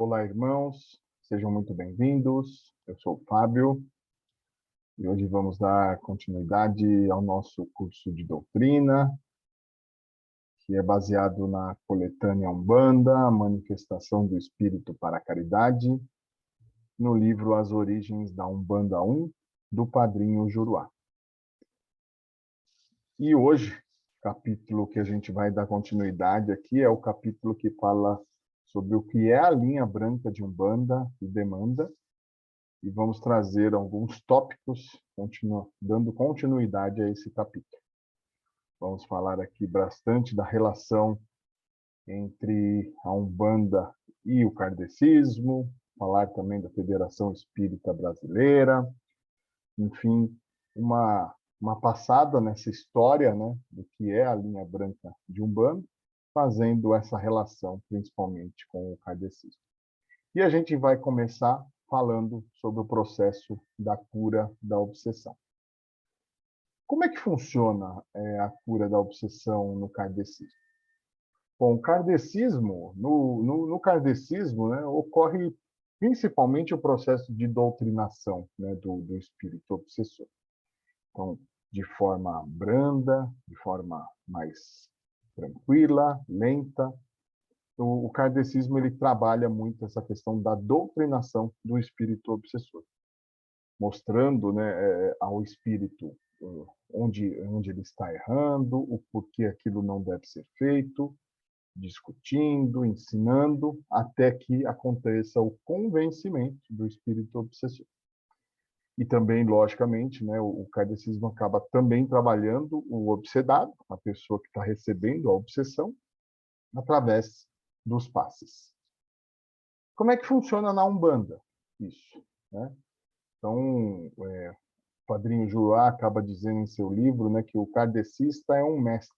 Olá, irmãos, sejam muito bem-vindos. Eu sou o Fábio e hoje vamos dar continuidade ao nosso curso de doutrina, que é baseado na coletânea Umbanda, a Manifestação do Espírito para a Caridade, no livro As Origens da Umbanda 1, do Padrinho Juruá. E hoje, o capítulo que a gente vai dar continuidade aqui é o capítulo que fala sobre o que é a linha branca de Umbanda e demanda, e vamos trazer alguns tópicos, dando continuidade a esse capítulo. Vamos falar aqui bastante da relação entre a Umbanda e o kardecismo, falar também da Federação Espírita Brasileira, enfim, uma passada nessa história, né, do que é a linha branca de Umbanda, fazendo essa relação principalmente com o kardecismo. E a gente vai começar falando sobre o processo da cura da obsessão. Como é que funciona a cura da obsessão no kardecismo? Bom, o kardecismo, no kardecismo, né, ocorre principalmente o processo de doutrinação, né, do espírito obsessor. Então, de forma branda, de forma mais tranquila, lenta, o kardecismo ele trabalha muito essa questão da doutrinação do espírito obsessor, mostrando, né, ao espírito onde ele está errando, o porquê aquilo não deve ser feito, discutindo, ensinando, até que aconteça o convencimento do espírito obsessor. E também, logicamente, né, o kardecismo acaba também trabalhando o obsedado, a pessoa que está recebendo a obsessão, através dos passes. Como é que funciona na Umbanda isso, né? Então, o Padrinho Juruá acaba dizendo em seu livro, né, que o kardecista é um mestre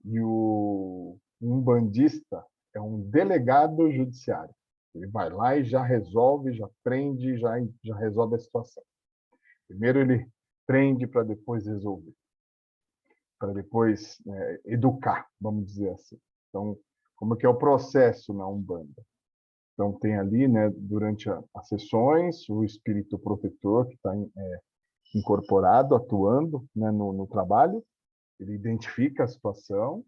e o umbandista é um delegado judiciário. Ele vai lá e já resolve, já prende, já resolve a situação. Primeiro ele prende para depois resolver, para depois educar, vamos dizer assim. Então, como que é o processo na Umbanda? Então, tem ali, né, durante as sessões, o espírito protetor que está incorporado, atuando, né, no trabalho, ele identifica a situação,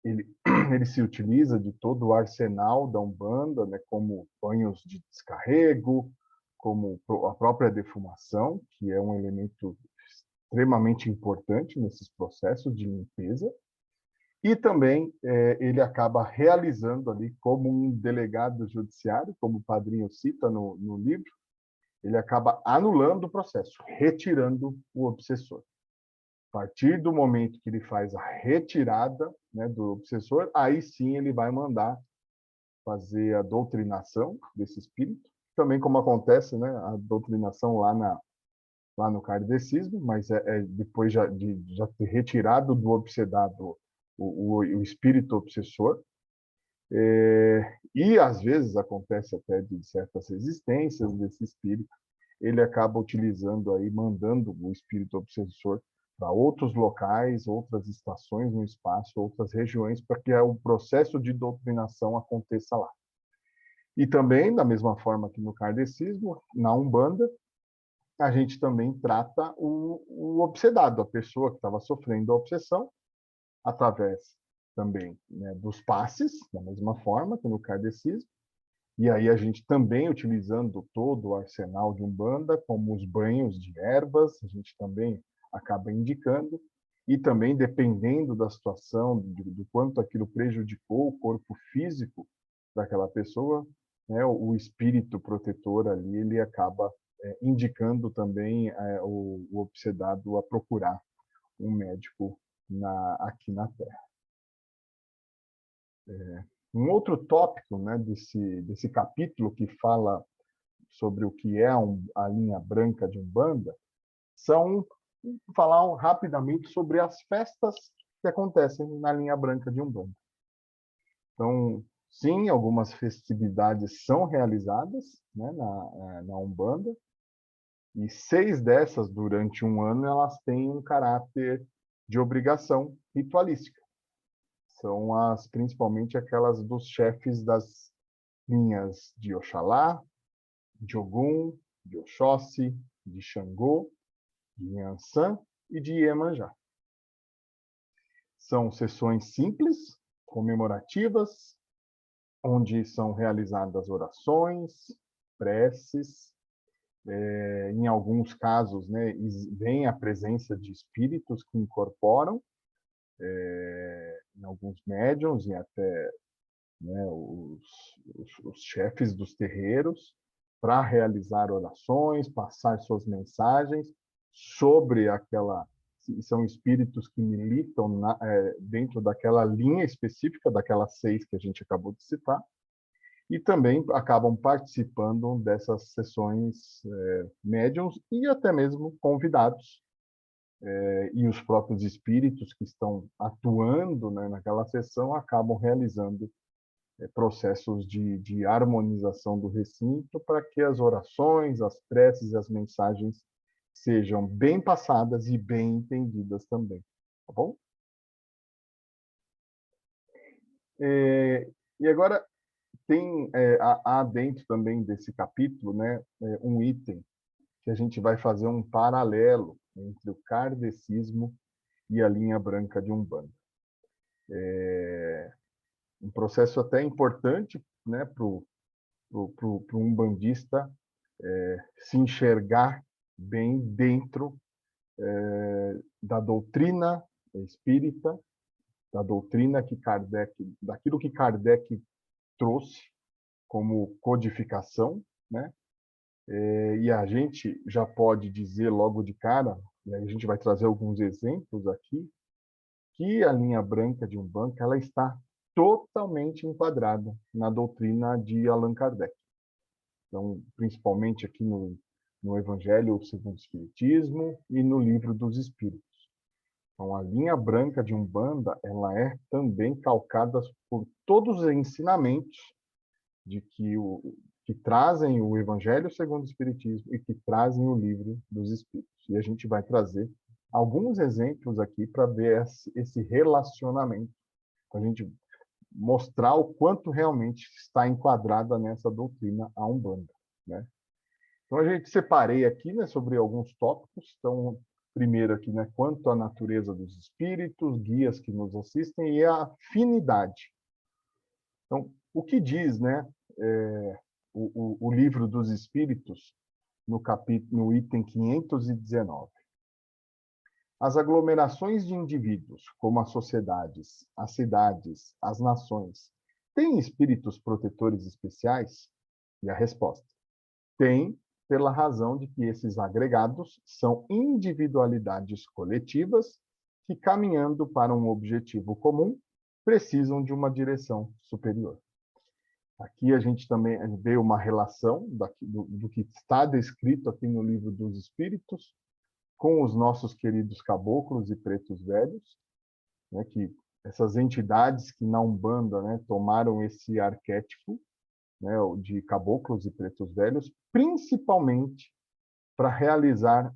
ele, ele se utiliza de todo o arsenal da Umbanda, né, como banhos de descarrego, como a própria defumação, que é um elemento extremamente importante nesses processos de limpeza, e também ele acaba realizando ali, como um delegado judiciário, como o Padrinho cita no livro, ele acaba anulando o processo, retirando o obsessor. A partir do momento que ele faz a retirada, né, do obsessor, aí sim ele vai mandar fazer a doutrinação desse espírito, também como acontece, né, a doutrinação lá no kardecismo, mas depois de já ter retirado do obsedado o espírito obsessor, e às vezes acontece até de certas resistências desse espírito, ele acaba utilizando aí, mandando o espírito obsessor para outros locais, outras estações no espaço, outras regiões, para que o processo de doutrinação aconteça lá. E também, da mesma forma que no kardecismo, na Umbanda, a gente também trata o obsedado, a pessoa que estava sofrendo a obsessão, através também, né, dos passes, da mesma forma que no kardecismo, e aí a gente também utilizando todo o arsenal de Umbanda, como os banhos de ervas, a gente também acaba indicando, e também dependendo da situação, do quanto aquilo prejudicou o corpo físico daquela pessoa, né, o espírito protetor ali, ele acaba indicando também o obsedado a procurar um médico aqui na Terra. Um outro tópico, né, desse capítulo que fala sobre o que é a linha branca de Umbanda, falar rapidamente sobre as festas que acontecem na linha branca de Umbanda. Então, sim, algumas festividades são realizadas, né, na Umbanda, e 6 dessas, durante um ano, elas têm um caráter de obrigação ritualística. São principalmente aquelas dos chefes linhas de Oxalá, de Ogum, de Oxóssi, de Xangô, de Nhançã e de Iemanjá. São sessões simples, comemorativas, onde são realizadas orações, preces, em alguns casos, né, vem a presença de espíritos que incorporam, em alguns médiuns e até, né, os chefes dos terreiros, para realizar orações, passar suas mensagens sobre aquela... São espíritos que militam dentro daquela linha específica, daquelas 6 que a gente acabou de citar, e também acabam participando dessas sessões médiuns e até mesmo convidados. E os próprios espíritos que estão atuando, né, naquela sessão acabam realizando processos de harmonização do recinto para que as orações, as preces e as mensagens sejam bem passadas e bem entendidas também. Tá bom? E agora, há dentro também desse capítulo, né, um item que a gente vai fazer um paralelo entre o kardecismo e a linha branca de Umbanda. Um processo até importante, né, para o umbandista se enxergar bem dentro da doutrina espírita, da doutrina que daquilo que Kardec trouxe como codificação, né? E a gente já pode dizer logo de cara, e a gente vai trazer alguns exemplos aqui, que a linha branca de Umbanda ela está totalmente enquadrada na doutrina de Allan Kardec. Então, principalmente aqui no Evangelho segundo o Espiritismo e no Livro dos Espíritos. Então, a linha branca de Umbanda ela é também calcada por todos os ensinamentos que trazem o Evangelho segundo o Espiritismo e que trazem o Livro dos Espíritos. E a gente vai trazer alguns exemplos aqui para ver esse relacionamento, para a gente mostrar o quanto realmente está enquadrada nessa doutrina a Umbanda, né? Então, a gente separei aqui, né, sobre alguns tópicos. Então, primeiro aqui, né, quanto à natureza dos espíritos, guias que nos assistem e a afinidade. Então, o que diz, né, o Livro dos Espíritos no item 519? As aglomerações de indivíduos, como as sociedades, as cidades, as nações, têm espíritos protetores especiais? E a resposta: tem, pela razão de que esses agregados são individualidades coletivas que, caminhando para um objetivo comum, precisam de uma direção superior. Aqui a gente também vê uma relação do que está descrito aqui no Livro dos Espíritos com os nossos queridos caboclos e pretos velhos, né, que essas entidades que na Umbanda, né, tomaram esse arquétipo, né, de caboclos e pretos velhos, principalmente para realizar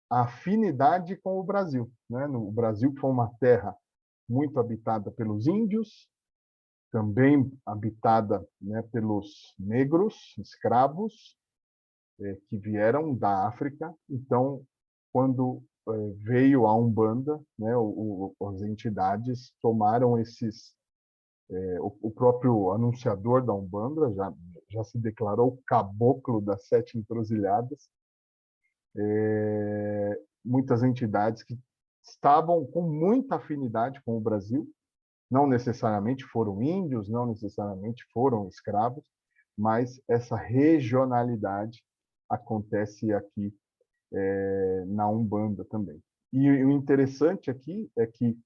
a afinidade com o Brasil, né? O Brasil foi uma terra muito habitada pelos índios, também habitada, né, pelos negros, escravos, que vieram da África. Então, quando veio a Umbanda, né, as entidades tomaram o próprio anunciador da Umbanda já se declarou caboclo das 7 encruzilhadas. Muitas entidades que estavam com muita afinidade com o Brasil, não necessariamente foram índios, não necessariamente foram escravos, mas essa regionalidade acontece aqui na Umbanda também. E o interessante aqui é que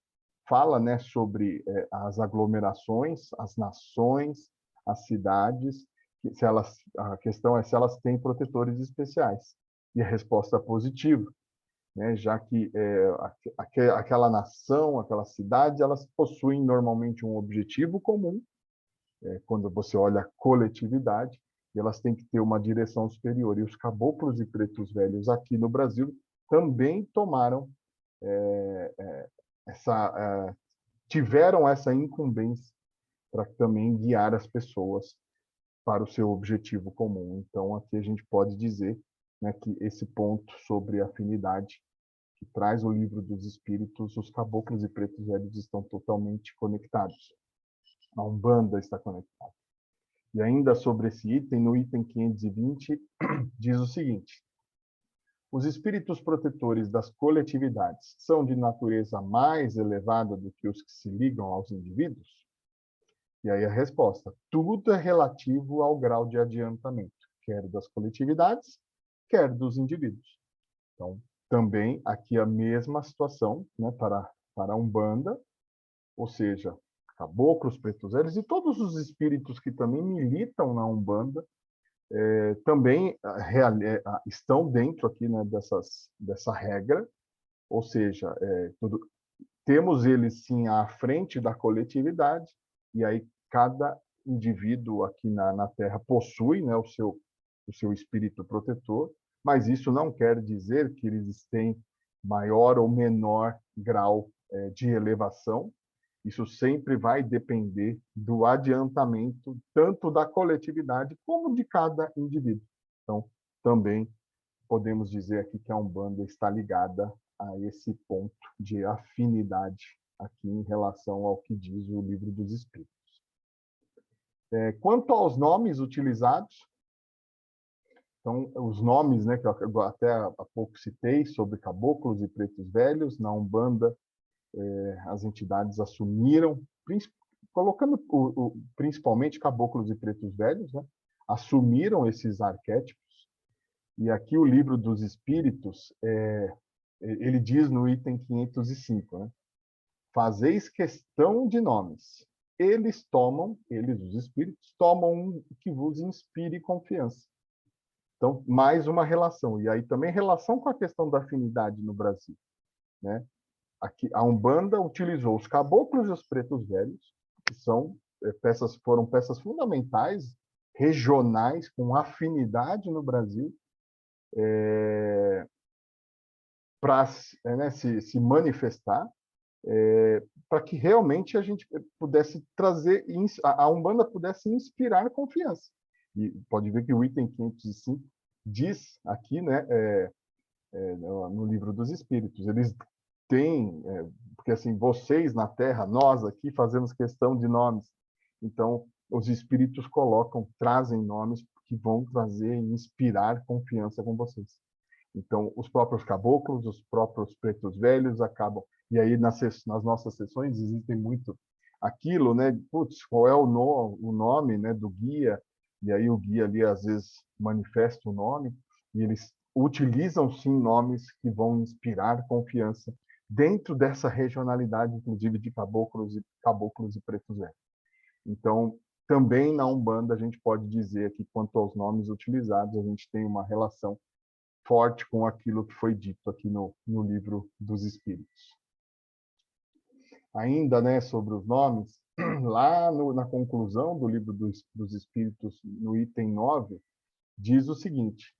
fala, né, sobre as aglomerações, as nações, as cidades, a questão é se elas têm protetores especiais. E a resposta é positiva, né, já que aquela nação, aquela cidade, elas possuem normalmente um objetivo comum, quando você olha a coletividade, e elas têm que ter uma direção superior. E os caboclos e pretos velhos aqui no Brasil também tomaram tiveram essa incumbência para também guiar as pessoas para o seu objetivo comum. Então, aqui a gente pode dizer, né, que esse ponto sobre afinidade que traz o livro dos Espíritos, os caboclos e pretos velhos estão totalmente conectados. A Umbanda está conectada. E ainda sobre esse item, no item 520, diz o seguinte: os espíritos protetores das coletividades são de natureza mais elevada do que os que se ligam aos indivíduos? E aí a resposta: tudo é relativo ao grau de adiantamento, quer das coletividades, quer dos indivíduos. Então, também aqui a mesma situação, né, para a Umbanda, ou seja, caboclos, pretos velhos e todos os espíritos que também militam na Umbanda, também estão dentro aqui, né, dessa regra, ou seja, temos eles sim à frente da coletividade, e aí cada indivíduo aqui na Terra possui, né, o seu espírito protetor, mas isso não quer dizer que eles têm maior ou menor grau de elevação. Isso sempre vai depender do adiantamento tanto da coletividade como de cada indivíduo. Então, também podemos dizer aqui que a Umbanda está ligada a esse ponto de afinidade aqui em relação ao que diz o Livro dos Espíritos. Quanto aos nomes utilizados, então, os nomes, né, que eu até há pouco citei, sobre caboclos e pretos velhos, na Umbanda, as entidades assumiram, colocando principalmente caboclos e pretos velhos, né, assumiram esses arquétipos. E aqui o Livro dos Espíritos, ele diz no item 505, né, fazeis questão de nomes. Eles, os espíritos, tomam um que vos inspire confiança. Então, mais uma relação. E aí também relação com a questão da afinidade no Brasil, né? Aqui, a Umbanda utilizou os caboclos e os pretos velhos, que foram peças fundamentais, regionais, com afinidade no Brasil, para se manifestar, para que realmente a gente pudesse trazer, a Umbanda pudesse inspirar confiança. E pode ver que o item 505 diz aqui, né, no Livro dos Espíritos, eles têm, porque assim, vocês na Terra, nós aqui fazemos questão de nomes. Então, os espíritos trazem nomes que vão trazer e inspirar confiança com vocês. Então, os próprios caboclos, os próprios pretos velhos acabam. E aí, nas nossas sessões, existem muito aquilo, né? Putz, qual é o nome, né, do guia? E aí, o guia ali, às vezes, manifesta o nome, e eles utilizam, sim, nomes que vão inspirar confiança dentro dessa regionalidade, inclusive, de caboclos e pretos velhos. Então, também na Umbanda, a gente pode dizer que, quanto aos nomes utilizados, a gente tem uma relação forte com aquilo que foi dito aqui no Livro dos Espíritos. Ainda, né, sobre os nomes, lá na conclusão do Livro dos Espíritos, no item 9, diz o seguinte: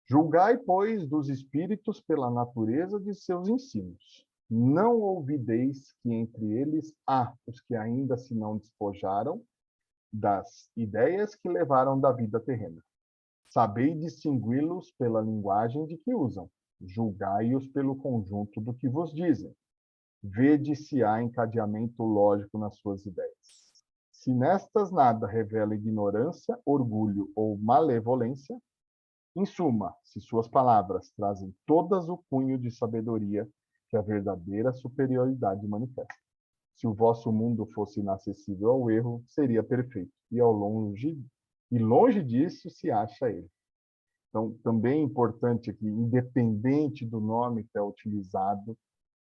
julgai, pois, dos espíritos pela natureza de seus ensinos. Não ouvideis que entre eles há os que ainda se não despojaram das ideias que levaram da vida terrena. Sabei distingui-los pela linguagem de que usam. Julgai-os pelo conjunto do que vos dizem. Vede se há encadeamento lógico nas suas ideias. Se nestas nada revela ignorância, orgulho ou malevolência, em suma, se suas palavras trazem todas o cunho de sabedoria que a verdadeira superioridade manifesta. Se o vosso mundo fosse inacessível ao erro, seria perfeito, e longe disso se acha ele. Então, também é importante aqui, independente do nome que é utilizado,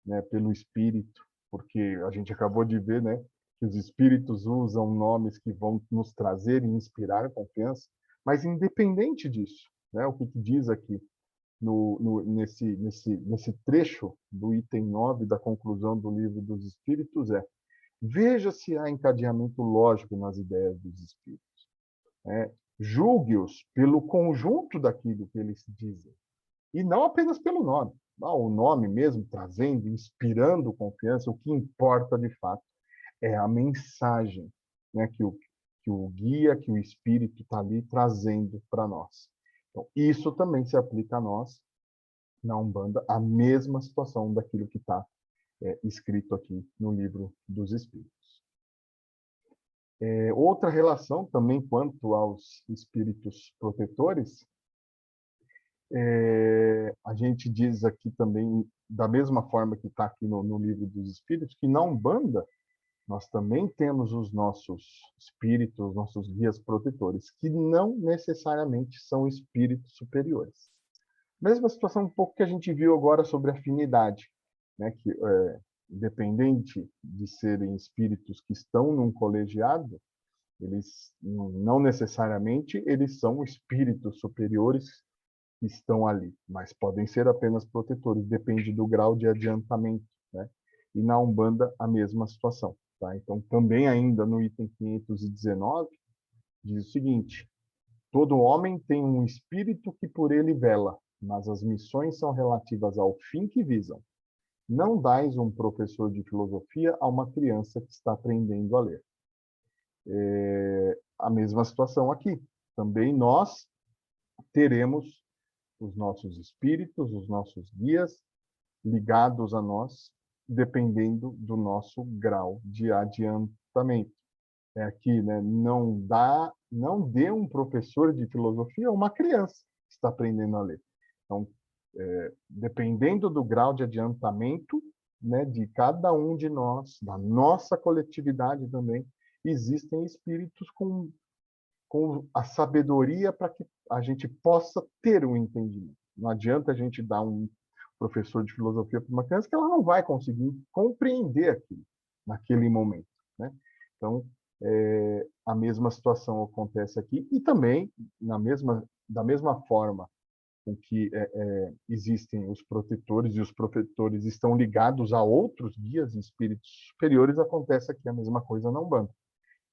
né, pelo espírito, porque a gente acabou de ver, né, que os espíritos usam nomes que vão nos trazer e inspirar confiança, mas independente disso, né, o que diz aqui nesse trecho do item 9 da conclusão do Livro dos Espíritos veja se há encadeamento lógico nas ideias dos espíritos. Julgue-os pelo conjunto daquilo que eles dizem, e não apenas pelo nome. O nome mesmo, trazendo, inspirando confiança, o que importa de fato é a mensagem, né, que o guia, que o espírito está ali trazendo para nós. Então, isso também se aplica a nós, na Umbanda, a mesma situação daquilo que está escrito aqui no Livro dos Espíritos. Outra relação também quanto aos espíritos protetores, a gente diz aqui também, da mesma forma que está aqui no Livro dos Espíritos, que na Umbanda nós também temos os nossos espíritos, nossos guias protetores, que não necessariamente são espíritos superiores. Mesma situação um pouco que a gente viu agora sobre afinidade, né? Que, independente de serem espíritos que estão num colegiado, eles não necessariamente eles são espíritos superiores que estão ali, mas podem ser apenas protetores, depende do grau de adiantamento, né? E na Umbanda a mesma situação, tá? Então também ainda no item 519 diz o seguinte: todo homem tem um espírito que por ele vela, mas as missões são relativas ao fim que visam. Não dais um professor de filosofia a uma criança que está aprendendo a ler. A mesma situação aqui. Também nós teremos os nossos espíritos, os nossos guias, ligados a nós, dependendo do nosso grau de adiantamento. Aqui, né? Não dê um professor de filosofia a uma criança que está aprendendo a ler. Então, dependendo do grau de adiantamento, né, de cada um de nós, da nossa coletividade também, existem espíritos com a sabedoria para que a gente possa ter um entendimento. Não adianta a gente dar um professor de filosofia para uma criança que ela não vai conseguir compreender aquilo naquele momento, né? Então, a mesma situação acontece aqui e também da mesma forma com que existem os protetores e os protetores estão ligados a outros guias e espíritos superiores, acontece aqui a mesma coisa na Umbanda.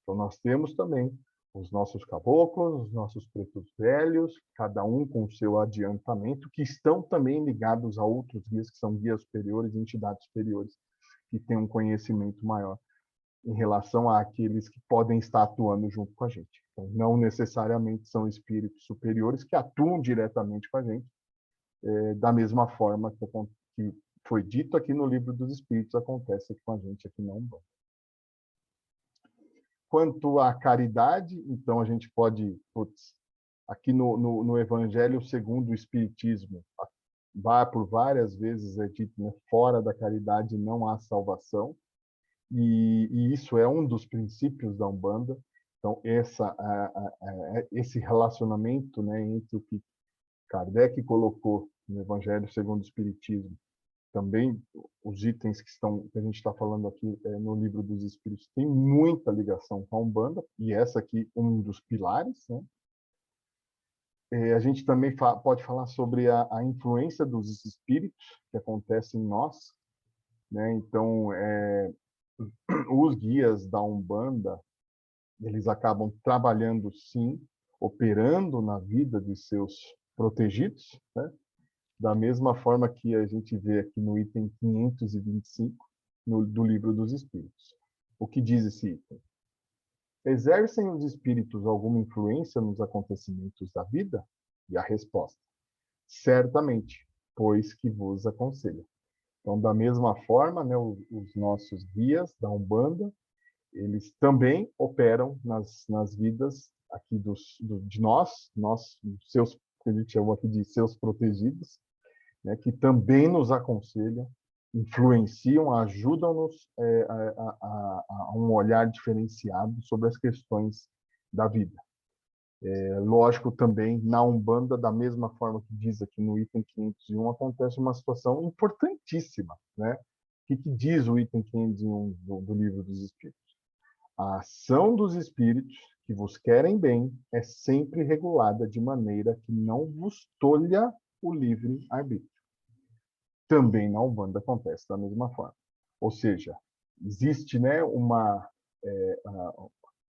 Então nós temos também os nossos caboclos, os nossos pretos velhos, cada um com o seu adiantamento, que estão também ligados a outros guias, que são guias superiores, entidades superiores, que têm um conhecimento maior em relação àqueles que podem estar atuando junto com a gente. Então, não necessariamente são espíritos superiores que atuam diretamente com a gente, da mesma forma que foi dito aqui no Livro dos Espíritos, acontece com a gente aqui na Umbanda. Quanto à caridade, então a gente pode, aqui no Evangelho segundo o Espiritismo, por várias vezes é dito, né, fora da caridade não há salvação, e isso é um dos princípios da Umbanda. Então esse relacionamento, né, entre o que Kardec colocou no Evangelho segundo o Espiritismo, também os itens que a gente está falando aqui no Livro dos Espíritos tem muita ligação com a Umbanda, e essa aqui um dos pilares, né? A gente também pode falar sobre a influência dos espíritos que acontece em nós, né? Então, os guias da Umbanda, eles acabam trabalhando, sim, operando na vida de seus protegidos, né? Da mesma forma que a gente vê aqui no item 525 do Livro dos Espíritos. O que diz esse item? Exercem os espíritos alguma influência nos acontecimentos da vida? E a resposta: certamente, pois que vos aconselha. Então, da mesma forma, né, os nossos guias da Umbanda, eles também operam nas vidas aqui de nós, seus, que a gente chama aqui de seus protegidos, né, que também nos aconselham, influenciam, ajudam-nos a um olhar diferenciado sobre as questões da vida. Lógico, também, na Umbanda, da mesma forma que diz aqui no item 501, acontece uma situação importantíssima, né? O que diz o item 501 do Livro dos Espíritos? A ação dos espíritos que vos querem bem é sempre regulada de maneira que não vos tolha o livre-arbítrio. Também na Umbanda acontece da mesma forma. Ou seja, existe, né,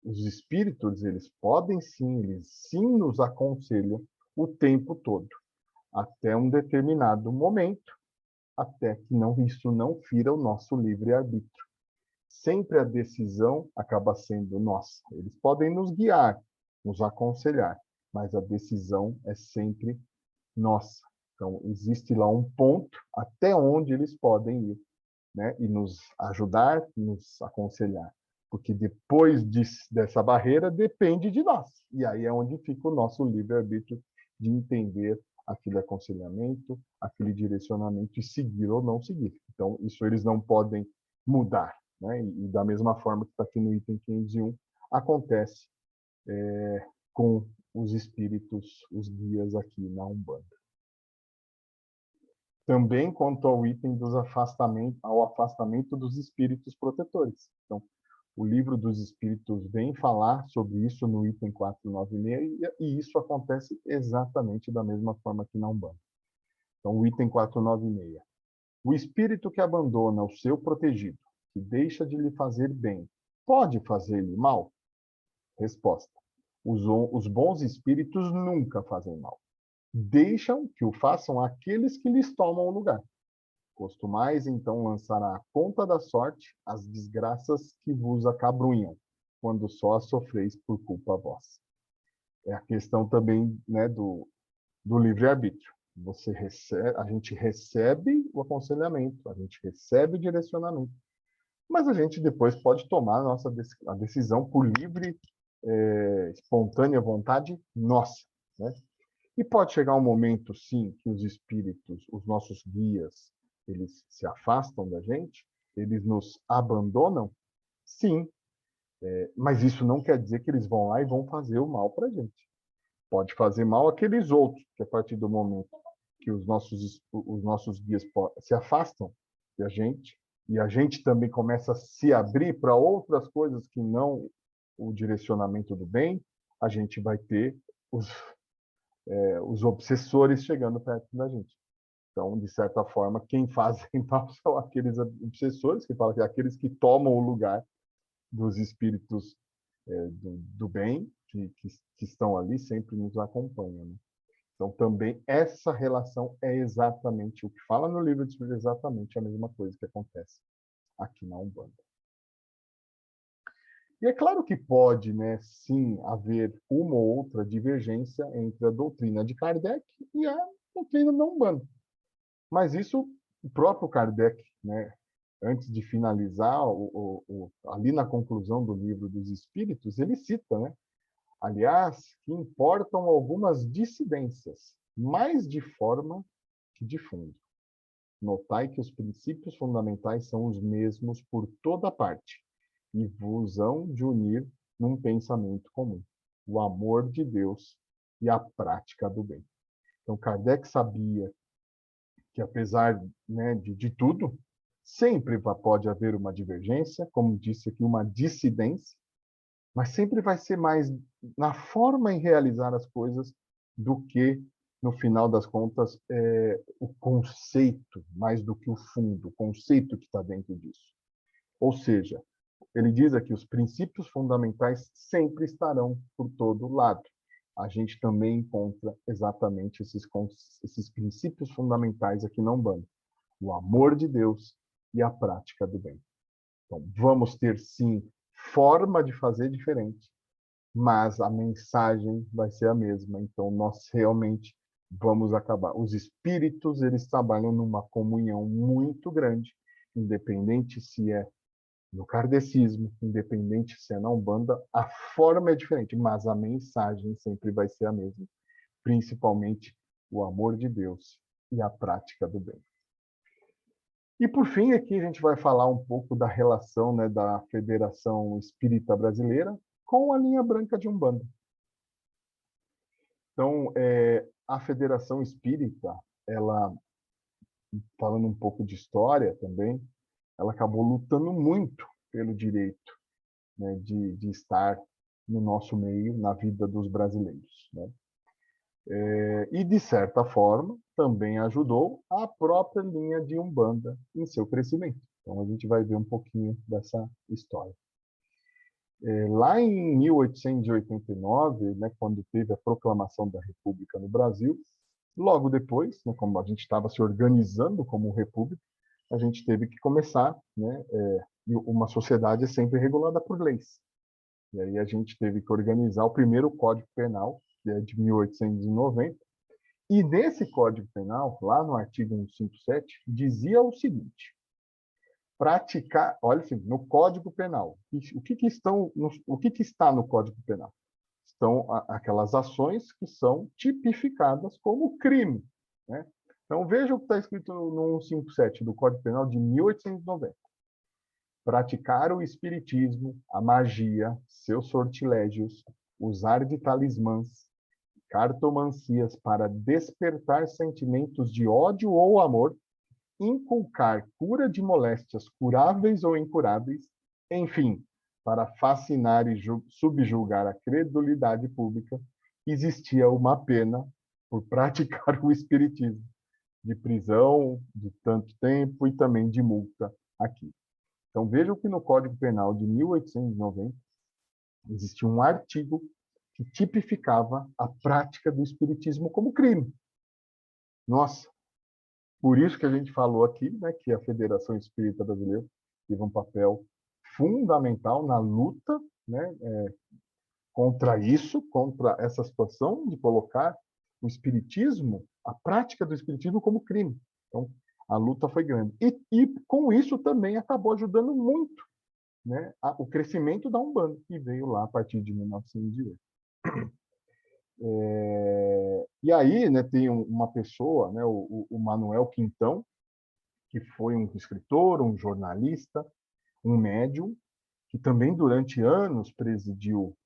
os espíritos, eles sim nos aconselham o tempo todo, até um determinado momento, até que isso não fira o nosso livre-arbítrio. sempre a decisão acaba sendo nossa. Eles podem nos guiar, nos aconselhar, mas a decisão é sempre nossa. Então, existe lá um ponto até onde eles podem ir, né? E nos ajudar, nos aconselhar. Porque depois dessa barreira depende de nós. E aí é onde fica o nosso livre-arbítrio de entender aquele aconselhamento, aquele direcionamento e seguir ou não seguir. Então, isso eles não podem mudar, né? E da mesma forma que está aqui no item 501, acontece com os espíritos, os guias aqui na Umbanda. Também quanto ao item dos ao afastamento dos espíritos protetores. Então, o livro dos espíritos vem falar sobre isso no item 496 e isso acontece exatamente da mesma forma que na Umbanda. Então, o item 496. O espírito que abandona o seu protegido, que deixa de lhe fazer bem, pode fazer-lhe mal? Resposta. Os bons espíritos nunca fazem mal. Deixam que o façam aqueles que lhes tomam o lugar. Costumais, então, lançar à conta da sorte as desgraças que vos acabrunham, quando só as sofreis por culpa vossa. É a questão também, né, do livre-arbítrio. A gente recebe o aconselhamento, a gente recebe o direcionamento, mas a gente depois pode tomar a decisão por livre, espontânea vontade nossa, né? E pode chegar um momento, sim, que os espíritos, os nossos guias, eles se afastam da gente, eles nos abandonam, sim, mas isso não quer dizer que eles vão lá e vão fazer o mal para a gente. Pode fazer mal àqueles outros, que a partir do momento que os nossos guias se afastam da gente, e a gente também começa a se abrir para outras coisas que não o direcionamento do bem, a gente vai ter os obsessores chegando perto da gente. Então, de certa forma, quem fazem mal são aqueles obsessores, que falam que aqueles que tomam o lugar dos espíritos do bem, que estão ali, sempre nos acompanham. Né? Então, também, essa relação é exatamente o que fala no livro de Espírito, é exatamente a mesma coisa que acontece aqui na Umbanda. E é claro que pode, né, sim, haver uma ou outra divergência entre a doutrina de Kardec e a doutrina da Umbanda. Mas isso, o próprio Kardec, né, antes de finalizar, ali na conclusão do Livro dos Espíritos, ele cita, né, aliás, que importam algumas dissidências, mais de forma que de fundo. Notai que os princípios fundamentais são os mesmos por toda parte, e vos hão de unir num pensamento comum, o amor de Deus e a prática do bem. Então, Kardec sabia que, apesar, né, de tudo, sempre pode haver uma divergência, como disse aqui, uma dissidência, mas sempre vai ser mais na forma em realizar as coisas do que, no final das contas, o conceito, mais do que o fundo, o conceito que está dentro disso. Ou seja, ele diz aqui, os princípios fundamentais sempre estarão por todo lado. A gente também encontra exatamente esses princípios fundamentais aqui na Umbanda. O amor de Deus e a prática do bem. Então, vamos ter, sim, forma de fazer diferente, mas a mensagem vai ser a mesma. Então, nós realmente vamos acabar. Os espíritos, eles trabalham numa comunhão muito grande, independente se é no kardecismo, independente se é na Umbanda, a forma é diferente, mas a mensagem sempre vai ser a mesma, principalmente o amor de Deus e a prática do bem. E, por fim, aqui a gente vai falar um pouco da relação, né, da Federação Espírita Brasileira com a linha branca de Umbanda. Então, a Federação Espírita, ela, falando um pouco de história também, ela acabou lutando muito pelo direito, né, de estar no nosso meio, na vida dos brasileiros. Né? E, de certa forma, também ajudou a própria linha de Umbanda em seu crescimento. Então, a gente vai ver um pouquinho dessa história. Lá em 1889, né, quando teve a proclamação da República no Brasil, logo depois, né, como a gente estava se organizando como república, a gente teve que começar, né, E uma sociedade é sempre regulada por leis. E aí a gente teve que organizar o primeiro Código Penal, que é de 1890. E nesse Código Penal, lá no artigo 157, dizia o seguinte: praticar, olha assim, no Código Penal, o que está no Código Penal? Estão aquelas ações que são tipificadas como crime, né? Então veja o que está escrito no 157 do Código Penal de 1890. Praticar o espiritismo, a magia, seus sortilégios, usar de talismãs, cartomancias para despertar sentimentos de ódio ou amor, inculcar cura de moléstias curáveis ou incuráveis, enfim, para fascinar e subjugar a credulidade pública, existia uma pena por praticar o espiritismo, de prisão, de tanto tempo e também de multa aqui. Então vejam que no Código Penal de 1890 existia um artigo que tipificava a prática do espiritismo como crime. Nossa, por isso que a gente falou aqui, né, que a Federação Espírita Brasileira teve um papel fundamental na luta, né, contra isso, contra essa situação de colocar o espiritismo, a prática do espiritismo como crime. Então, a luta foi grande. E com isso também acabou ajudando muito, né, o crescimento da Umbanda, que veio lá a partir de 1918. E aí, né, tem uma pessoa, né, o Manuel Quintão, que foi um escritor, um jornalista, um médium, que também durante anos presidiu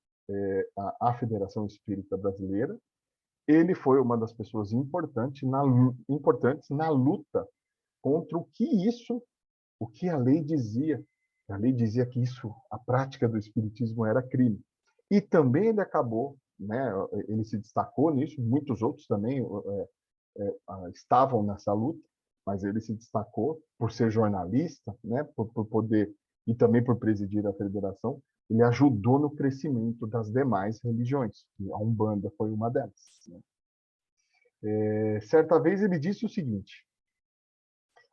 a Federação Espírita Brasileira. Ele foi uma das pessoas importantes na luta contra o que a lei dizia. A lei dizia que a prática do espiritismo era crime. E também ele acabou, né, ele se destacou nisso, muitos outros também estavam nessa luta, mas ele se destacou por ser jornalista, né, por poder, e também por presidir a federação. Ele ajudou no crescimento das demais religiões. A Umbanda foi uma delas, né? Certa vez ele disse o seguinte: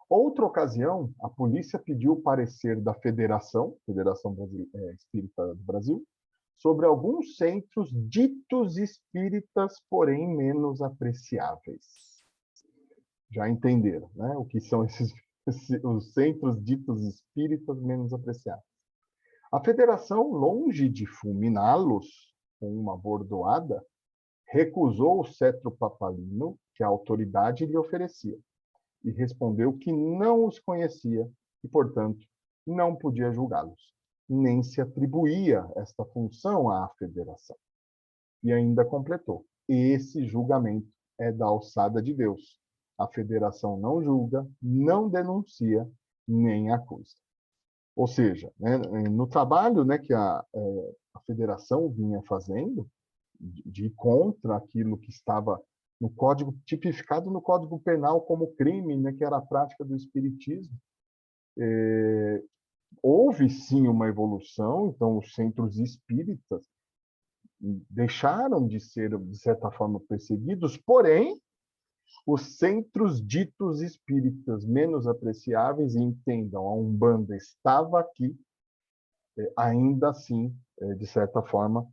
outra ocasião, a polícia pediu o parecer da Federação Espírita do Brasil, sobre alguns centros ditos espíritas, porém menos apreciáveis. Já entenderam, né? O que são os centros ditos espíritas menos apreciados. A Federação, longe de fulminá-los com uma bordoada, recusou o cetro papalino que a autoridade lhe oferecia e respondeu que não os conhecia e, portanto, não podia julgá-los, nem se atribuía esta função à Federação. E ainda completou: esse julgamento é da alçada de Deus. A Federação não julga, não denuncia, nem acusa. Ou seja, né, no trabalho, né, que a Federação vinha fazendo, de ir contra aquilo que estava no código, tipificado no Código Penal como crime, né, que era a prática do espiritismo, houve sim uma evolução. Então os centros espíritas deixaram de ser, de certa forma, perseguidos, porém os centros ditos espíritas menos apreciáveis, e entendam, a Umbanda estava aqui, ainda assim, de certa forma,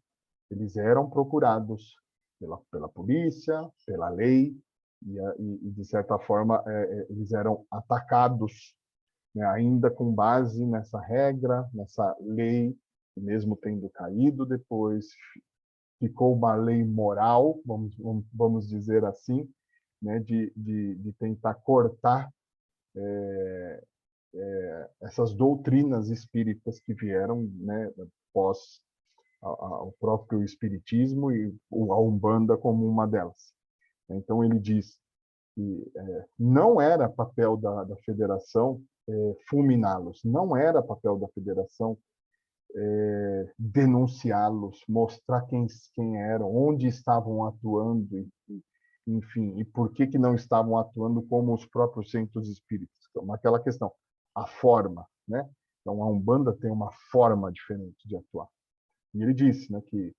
eles eram procurados pela polícia, pela lei, e de certa forma, eles eram atacados, né, ainda com base nessa regra, nessa lei, que mesmo tendo caído depois, ficou uma lei moral, vamos dizer assim, né, de tentar cortar essas doutrinas espíritas que vieram, né, após o próprio espiritismo e a Umbanda como uma delas. Então ele diz que não era papel da federação fulminá-los, não era papel da federação denunciá-los, mostrar quem eram, onde estavam atuando, enfim, e por que não estavam atuando como os próprios centros espíritas. Então, aquela questão, a forma, né? Então, a Umbanda tem uma forma diferente de atuar. E ele disse, né, que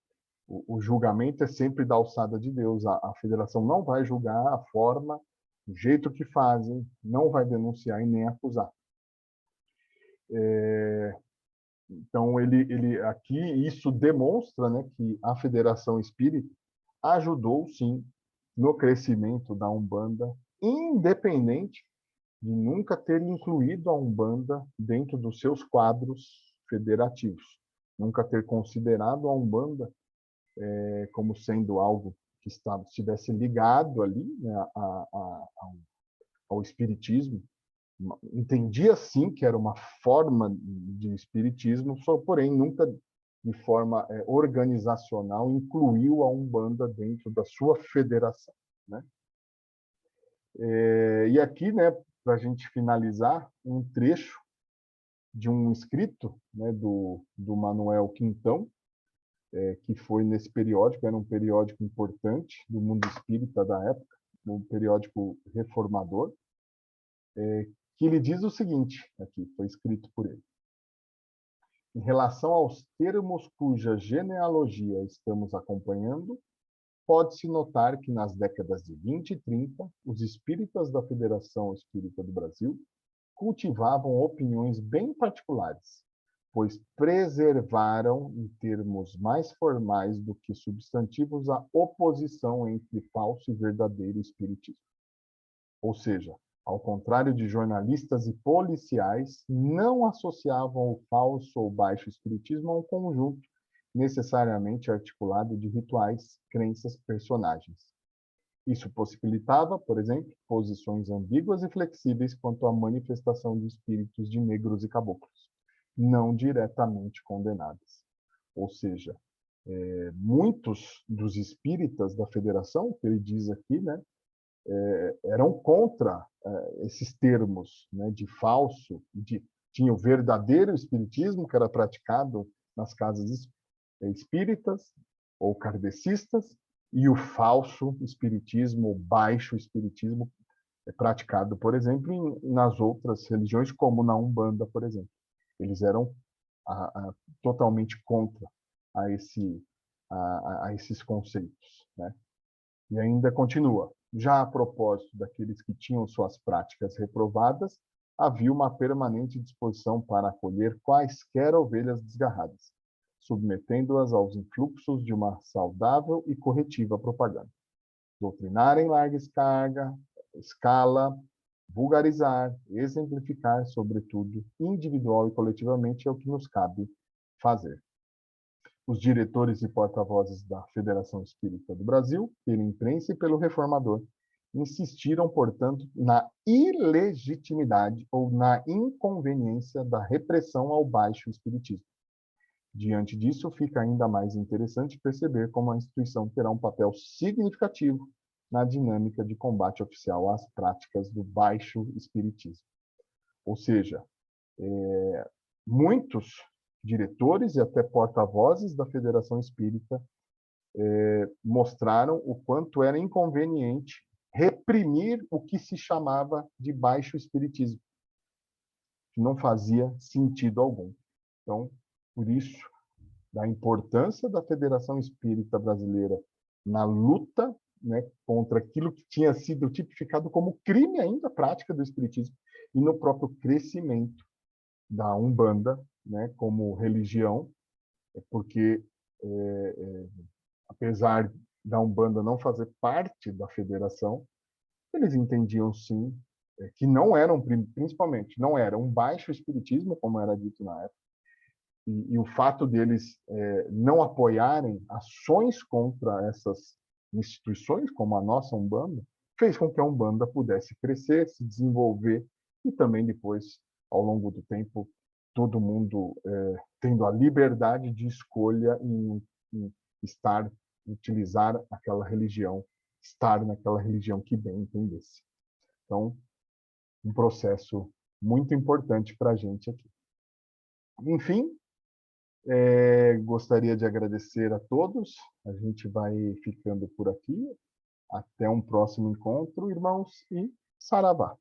o julgamento é sempre da alçada de Deus. A federação não vai julgar a forma, o jeito que fazem, não vai denunciar e nem acusar. Então, aqui, isso demonstra, né, que a Federação Espírita ajudou, sim, no crescimento da Umbanda, independente de nunca ter incluído a Umbanda dentro dos seus quadros federativos, nunca ter considerado a Umbanda como sendo algo que estivesse ligado ali, né, ao espiritismo. Entendia sim que era uma forma de espiritismo, só porém nunca de forma organizacional incluiu a Umbanda dentro da sua federação, né? E aqui, né, para a gente finalizar, um trecho de um escrito, né, do Manuel Quintão, que foi nesse periódico, era um periódico importante do mundo espírita da época, um periódico reformador, que ele diz o seguinte, aqui foi escrito por ele: em relação aos termos cuja genealogia estamos acompanhando, pode-se notar que nas décadas de 20 e 30, os espíritas da Federação Espírita do Brasil cultivavam opiniões bem particulares, pois preservaram, em termos mais formais do que substantivos, a oposição entre falso e verdadeiro espiritismo. Ou seja, ao contrário de jornalistas e policiais, não associavam o falso ou baixo espiritismo a um conjunto necessariamente articulado de rituais, crenças, personagens. Isso possibilitava, por exemplo, posições ambíguas e flexíveis quanto à manifestação de espíritos de negros e caboclos, não diretamente condenados. Ou seja, muitos dos espíritas da federação, que ele diz aqui, né, eram contra esses termos, né, de falso, tinha o verdadeiro espiritismo, que era praticado nas casas espíritas ou kardecistas, e o falso espiritismo, o baixo espiritismo, praticado, por exemplo, nas outras religiões, como na Umbanda, por exemplo. Eles eram totalmente contra a esses conceitos, né? E ainda continua. Já a propósito daqueles que tinham suas práticas reprovadas, havia uma permanente disposição para acolher quaisquer ovelhas desgarradas, submetendo-as aos influxos de uma saudável e corretiva propaganda. Doutrinar em larga escala, vulgarizar, exemplificar, sobretudo, individual e coletivamente, é o que nos cabe fazer. Os diretores e porta-vozes da Federação Espírita do Brasil, pela imprensa e pelo reformador, insistiram, portanto, na ilegitimidade ou na inconveniência da repressão ao baixo espiritismo. Diante disso, fica ainda mais interessante perceber como a instituição terá um papel significativo na dinâmica de combate oficial às práticas do baixo espiritismo. Ou seja, muitos diretores e até porta-vozes da Federação Espírita mostraram o quanto era inconveniente reprimir o que se chamava de baixo espiritismo, que não fazia sentido algum. Então, por isso, da importância da Federação Espírita Brasileira na luta, né, contra aquilo que tinha sido tipificado como crime ainda, a prática do espiritismo, e no próprio crescimento da Umbanda, né, como religião, porque apesar da Umbanda não fazer parte da federação, eles entendiam sim que não eram, principalmente, não era um baixo espiritismo, como era dito na época, e o fato deles não apoiarem ações contra essas instituições, como a nossa Umbanda, fez com que a Umbanda pudesse crescer, se desenvolver e também depois, ao longo do tempo, todo mundo tendo a liberdade de escolha em utilizar aquela religião, estar naquela religião que bem entendesse. Então, um processo muito importante para a gente aqui. Enfim, gostaria de agradecer a todos. A gente vai ficando por aqui. Até um próximo encontro, irmãos, e saravá.